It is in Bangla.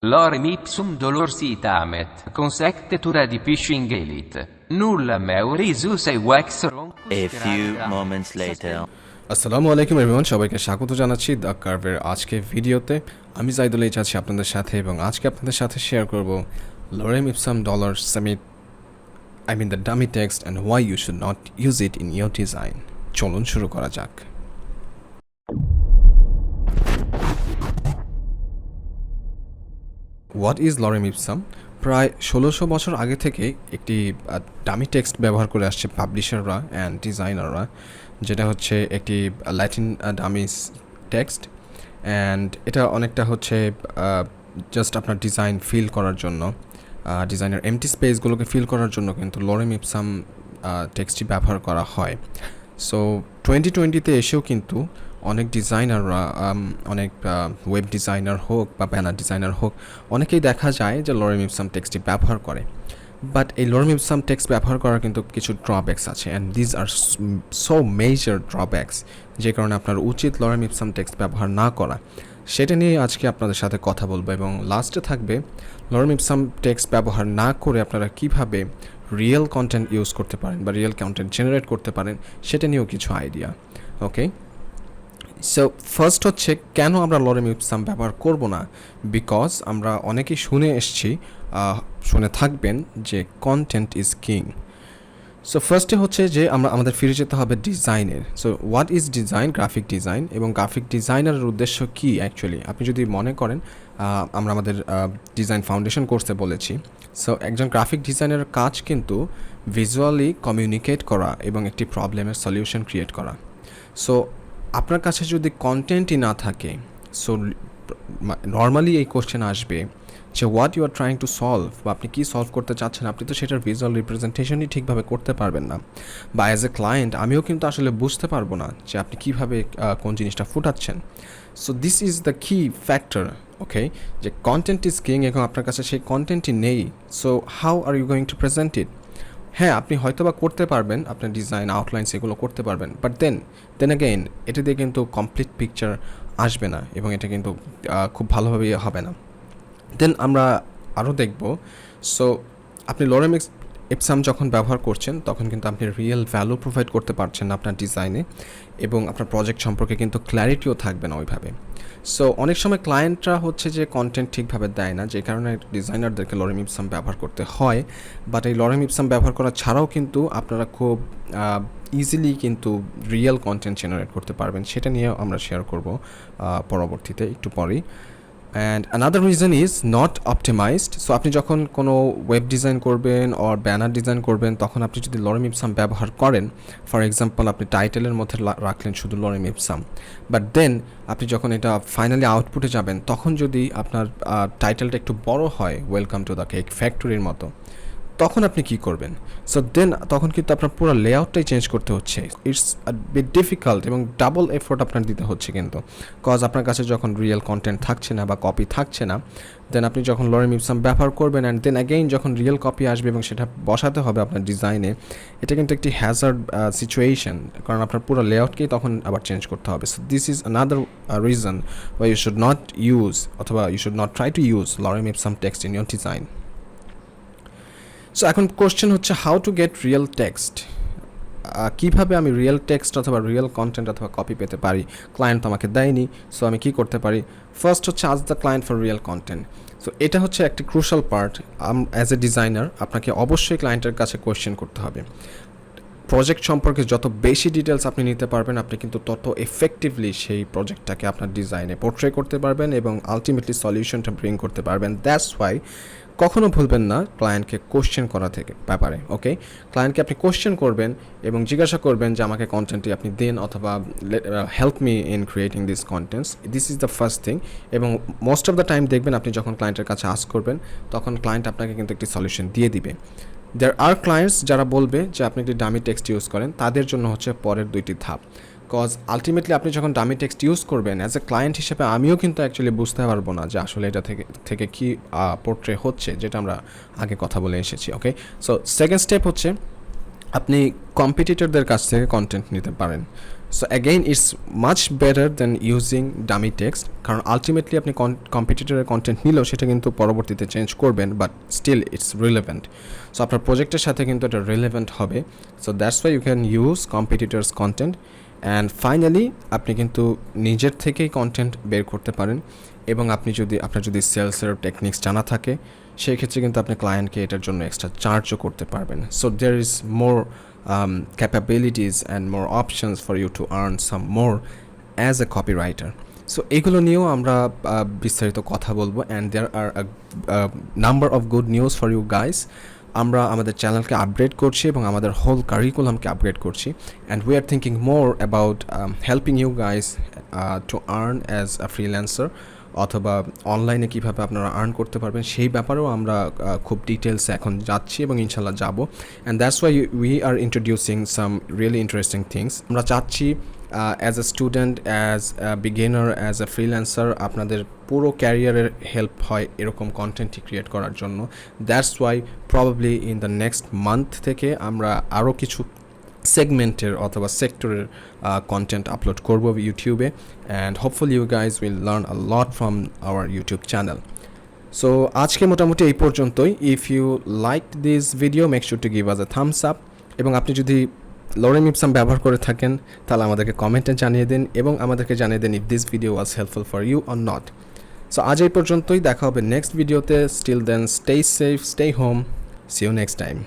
Lorem ipsum dolorsi consectetura di phishing elite. Nulla meurisus e wax A few moments later. আসসালামু আলাইকুম এভরিওয়ান, সবাইকে স্বাগত জানাচ্ছি দ্য কার্ভের আজকে ভিডিওতে। আমি জাইদুল এইচ আছি আপনাদের সাথে এবং আজকে আপনাদের সাথে শেয়ার করব Lorem Ipsum the dummy text and why you should not use it in your design. চলুন শুরু করা যাক। What is lorem ipsum? প্রায় ১৬০০ বছর আগে থেকে একটি ডামি টেক্সট ব্যবহার করে আসছে পাবলিশাররা অ্যান্ড ডিজাইনাররা, যেটা হচ্ছে একটি ল্যাটিন ডামিস টেক্সট। অ্যান্ড এটা অনেকটা হচ্ছে জাস্ট আপনার ডিজাইন ফিল করার জন্য, ডিজাইনের এমটি স্পেসগুলোকে ফিল করার জন্য কিন্তু লরেম ইপসাম টেক্সটটি ব্যবহার করা হয়। সো 2020-তে এসেও কিন্তু অনেক ডিজাইনাররা, অনেক ওয়েব ডিজাইনার হোক বা ব্যানার ডিজাইনার হোক, অনেকেই দেখা যায় যে লরেম ইপসাম টেক্সটটি ব্যবহার করে। বাট এই লরেম ইপসাম টেক্সট ব্যবহার করার কিন্তু কিছু ড্রব্যাকস আছে, and these are so major drawbacks, যে কারণে আপনার উচিত লরেম ইপসাম টেক্সট ব্যবহার না করা। সেটা নিয়ে আজকে আপনাদের সাথে কথা বলবো এবং লাস্টে থাকবে লরেম ইপসাম টেক্সট ব্যবহার না করে আপনারা কীভাবে রিয়েল কন্টেন্ট ইউজ করতে পারেন বা রিয়েল কন্টেন্ট জেনারেট করতে পারেন, সেটা নিয়েও কিছু আইডিয়া। ওকে, সো ফার্স্ট হচ্ছে কেন আমরা লরেম ইপসাম ব্যবহার করব না? বিকজ আমরা অনেকেই শুনে থাকবেন যে কন্টেন্ট ইজ কিং। সো ফার্স্টে হচ্ছে যে আমাদের ফিরে যেতে হবে ডিজাইনের। So what is design? Graphic design. এবং গ্রাফিক ডিজাইনারের উদ্দেশ্য কী অ্যাকচুয়ালি? আপনি যদি মনে করেন, আমরা আমাদের ডিজাইন ফাউন্ডেশন কোর্সে বলেছি, সো একজন গ্রাফিক ডিজাইনারের কাজ কিন্তু ভিজুয়ালি কমিউনিকেট করা এবং একটি প্রবলেমের সলিউশন ক্রিয়েট করা। সো আপনার কাছে যদি কন্টেন্টই না থাকে, সো নর্মালি এই কোশ্চেন আসবে যে what you are trying to solve, বা আপনি কী সলভ করতে চাচ্ছেন, আপনি তো সেটার ভিজুয়াল রিপ্রেজেন্টেশনই ঠিকভাবে করতে পারবেন না। বা অ্যাজ এ ক্লায়েন্ট আমিও কিন্তু আসলে বুঝতে পারবো না যে আপনি কীভাবে কোন জিনিসটা ফুটাচ্ছেন। সো দিস ইজ দ্য কি ফ্যাক্টর, ওকে, যে কন্টেন্ট ইজ কিং এবং আপনার কাছে সেই কন্টেন্টই নেই। So how are you going to present it? হ্যাঁ, আপনি হয়তো বা করতে পারবেন, আপনার ডিজাইন আউটলাইন সেগুলো করতে পারবেন, বাট দেন অ্যাগেইন এটা দিয়ে কিন্তু কমপ্লিট পিকচার আসবে না এবং এটা কিন্তু খুব ভালোভাবে হবে না। দেন আমরা আরও দেখব, সো আপনি লরেম ইপসাম যখন ব্যবহার করছেন তখন কিন্তু আপনি রিয়েল ভ্যালু প্রোভাইড করতে পারছেন না আপনার ডিজাইনে, এবং আপনার প্রজেক্ট সম্পর্কে কিন্তু ক্ল্যারিটিও থাকবে না ওইভাবে। সো অনেক সময় ক্লায়েন্টরা হচ্ছে যে কন্টেন্ট ঠিকভাবে দেয় না, যে কারণে ডিজাইনারদেরকে লরেম ইপসাম ব্যবহার করতে হয়। বাট এই লরেম ইপসাম ব্যবহার করা ছাড়াও কিন্তু আপনারা খুব ইজিলি কিন্তু রিয়েল কন্টেন্ট জেনারেট করতে পারবেন। সেটা নিয়ে আমরা শেয়ার করব পরবর্তীতে একটু পরেই। And another reason is not optimised. So আপনি যখন কোনো ওয়েব ডিজাইন করবেন অর ব্যানার ডিজাইন করবেন, তখন আপনি যদি লরেম ইপসাম ব্যবহার করেন, ফর এক্সাম্পল আপনি টাইটেলের মধ্যে রাখলেন শুধু লরেম ইপসাম, বাট দেন আপনি যখন এটা ফাইনালি আউটপুটে যাবেন, তখন যদি আপনার টাইটেলটা একটু বড় হয়, ওয়েলকাম টু দ্য কেক ফ্যাক্টরির মতো, তখন আপনি কী করবেন? সো দেন তখন কিন্তু আপনার পুরো লেআউটটাই চেঞ্জ করতে হচ্ছে। ইটস বিট ডিফিকাল্ট এবং ডাবল এফোর্ট আপনার দিতে হচ্ছে কিন্তু, কজ আপনার কাছে যখন রিয়েল কন্টেন্ট থাকছে না বা কপি থাকছে না, দেন আপনি যখন লরেম ইপসাম ব্যবহার করবেন অ্যান্ড দেন অ্যাগেইন যখন রিয়েল কপি আসবে এবং সেটা বসাতে হবে আপনার ডিজাইনে, এটা কিন্তু একটি হ্যাজার্ড সিচুয়েশন, কারণ আপনার পুরো লেআউটকেই তখন আবার চেঞ্জ করতে হবে। So this is another reason why you should not use, অথবা you should not try to use lorem ipsum text in your design. So এখন কোশ্চেন হচ্ছে how to get real text. কীভাবে আমি রিয়েল টেক্সট অথবা রিয়েল কন্টেন্ট অথবা কপি পেতে পারি? ক্লায়েন্ট তো আমাকে দেয়নি, সো আমি কী করতে পারি? ফার্স্ট হচ্ছে ask the client for real content. So এটা হচ্ছে একটি crucial part. As a designer আপনাকে অবশ্যই ক্লায়েন্টের কাছে কোয়েশ্চেন করতে হবে। প্রজেক্ট সম্পর্কে যত বেশি ডিটেলস আপনি নিতে পারবেন, আপনি কিন্তু তত এফেক্টিভলি সেই প্রজেক্টটাকে আপনার ডিজাইনে পোর্ট্রে করতে পারবেন এবং আলটিমেটলি সলিউশনটা ব্রিং করতে পারবেন। দ্যাটস ওয়াই কখনও ভুলবেন না ক্লায়েন্টকে কোশ্চেন করা থেকে ব্যাপারে। ওকে, ক্লায়েন্টকে আপনি কোশ্চেন করবেন এবং জিজ্ঞাসা করবেন যে আমাকে কন্টেন্টটি আপনি দিন, অথবা help me in creating this contents. This is the first thing. এবং মোস্ট অফ দ্য টাইম দেখবেন আপনি যখন ক্লায়েন্টের কাছে আস্ক করবেন, তখন ক্লায়েন্ট আপনাকে কিন্তু একটি সলিউশন দিয়ে দিবে। দেয়ার আর ক্লায়েন্টস যারা বলবে যে আপনি একটি ডামি টেক্সট ইউজ করেন, তাদের জন্য হচ্ছে পরের দুইটি ধাপ। কজ আলটিমেটলি আপনি যখন ডামি টেক্সট ইউজ করবেন, অ্যাজ এ ক্লায়েন্ট হিসেবে আমিও কিন্তু অ্যাকচুয়ালি বুঝতে পারবো না যে আসলে এটা থেকে কী পোর্ট্রে হচ্ছে, যেটা আমরা আগে কথা বলে এসেছি। ওকে, সো সেকেন্ড স্টেপ হচ্ছে আপনি কম্পিটিটরদের কাছ থেকে কন্টেন্ট নিতে পারেন। So again it's much better than using dummy text, কারণ আলটিমেটলি আপনি কম্পিটিটরের কন্টেন্ট নিলেও সেটা কিন্তু পরবর্তীতে চেঞ্জ করবেন, but still it's relevant. So আপনার প্রজেক্টের সাথে কিন্তু এটা রিলেভেন্ট হবে। So that's why you can use competitors content. And finally আপনি কিন্তু নিজের থেকেই কন্টেন্ট বের করতে পারেন, এবং আপনার যদি সেলসের টেকনিক্স জানা থাকে সেই ক্ষেত্রে কিন্তু আপনি ক্লায়েন্টকে এটার জন্য এক্সট্রা চার্জও করতে পারবেন। So there is more capabilities and more options for you to earn some more as a copywriter. So এগুলো নিয়েও আমরা বিস্তারিত কথা বলবো, and there are number of good news for you guys. আমরা আমাদের চ্যানেলকে আপগ্রেড করছি এবং আমাদের হোল কারিকুলামকে আপগ্রেড করছি, and we are thinking more about helping you guys to earn as a freelancer, অথবা অনলাইনে কীভাবে আপনারা আর্ন করতে পারবেন সেই ব্যাপারেও আমরা খুব ডিটেলসে এখন যাচ্ছি এবং ইনশাল্লাহ যাব। And that's why we are introducing some really interesting things. আমরা চাচ্ছি as a student, as a beginner, as a freelancer আপনাদের পুরো ক্যারিয়ারের হেল্প হয় এরকম কন্টেন্ট ক্রিয়েট করার জন্য। That's why probably in the next month থেকে আমরা আরও কিছু সেগমেন্টের অথবা সেক্টরের কন্টেন্ট আপলোড করব ইউটিউবে, and hopefully you guys will learn a lot from our YouTube channel. So আজকে মোটামুটি এই পর্যন্তই। If you like this video make sure to give us a thumbs up, এবং আপনি যদি লরেম ইপসাম ব্যবহার করে থাকেন তাহলে আমাদেরকে কমেন্টে জানিয়ে দিন, এবং আমাদেরকে জানিয়ে দিন if this video was helpful for you or not. So আজ এই পর্যন্তই, দেখা হবে নেক্সট ভিডিওতে। Still then stay safe, stay home, see you next time.